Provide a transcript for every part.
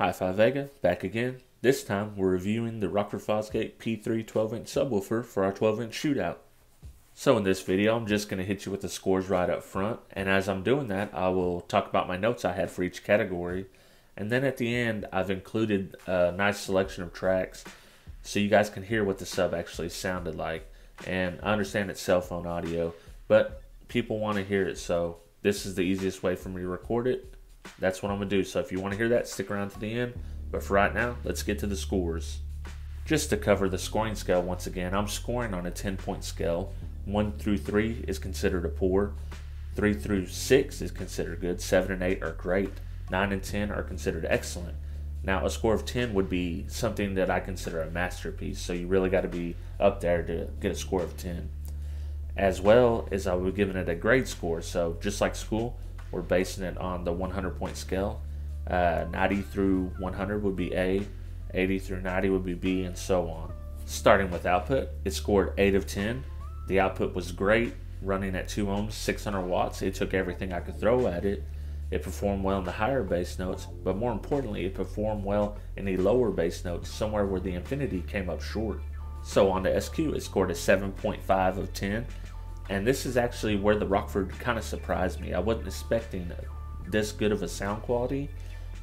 HifiVega, back again. This time we're reviewing the Rockford Fosgate P3 12-inch subwoofer for our 12-inch shootout. So in this video I'm just going to hit you with the scores right up front, and as I'm doing that I will talk about my notes I had for each category, and then at the end I've included a nice selection of tracks so you guys can hear what the sub actually sounded like. And I understand it's cell phone audio, but people want to hear it, so this is the easiest way for me to record it. That's what I'm going to do. So if you want to hear that, stick around to the end. But for right now, let's get to the scores. Just to cover the scoring scale once again, I'm scoring on a 10-point scale. 1 through 3 is considered a poor. 3 through 6 is considered good. 7 and 8 are great. 9 and 10 are considered excellent. Now, a score of 10 would be something that I consider a masterpiece. So you really got to be up there to get a score of 10. As well as I would give it a grade score. So just like school, we're basing it on the 100-point scale. 90 through 100 would be A, 80 through 90 would be B, and so on. Starting with output, it scored 8 of 10. The output was great, running at 2 ohms, 600 watts. It took everything I could throw at it. It performed well in the higher bass notes, but more importantly, it performed well in the lower bass notes, somewhere where the Infinity came up short. So on the SQ, it scored a 7.5 of 10. And this is actually where the Rockford kind of surprised me. I wasn't expecting this good of a sound quality,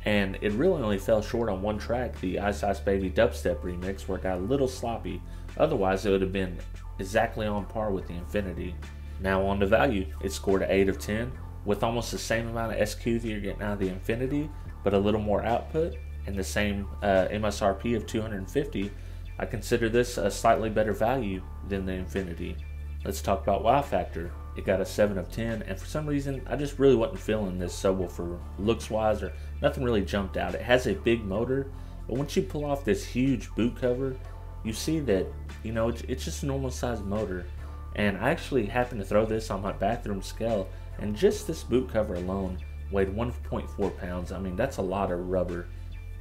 and it really only fell short on one track, the Ice Ice Baby dubstep remix, where it got a little sloppy. Otherwise, it would have been exactly on par with the Infinity. Now on the value, it scored an 8 of 10, with almost the same amount of SQ that you're getting out of the Infinity, but a little more output, and the same MSRP of $250. I consider this a slightly better value than the Infinity. Let's talk about wow factor. It got a 7 of 10, and for some reason I just really wasn't feeling this subwoofer looks wise, or nothing really jumped out. It has a big motor, but once you pull off this huge boot cover, you see that, you know, it's just a normal sized motor. And I actually happened to throw this on my bathroom scale, and just this boot cover alone weighed 1.4 pounds. I mean, that's a lot of rubber.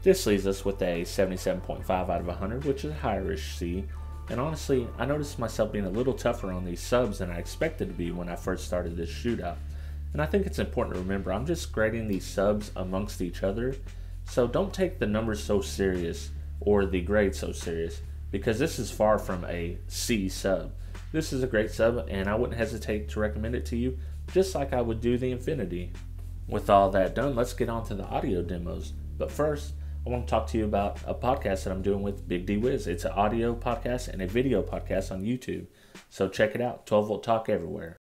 This leaves us with a 77.5 out of 100, which is a higher-ish C. And honestly, I noticed myself being a little tougher on these subs than I expected to be when I first started this shootout. And I think it's important to remember, I'm just grading these subs amongst each other, so don't take the numbers so serious or the grade so serious, because this is far from a C sub. This is a great sub, and I wouldn't hesitate to recommend it to you, just like I would do the Infinity. With all that done, let's get on to the audio demos. But first, I want to talk to you about a podcast that I'm doing with Big D Wiz. It's an audio podcast and a video podcast on YouTube. So check it out, 12 Volt Talk everywhere.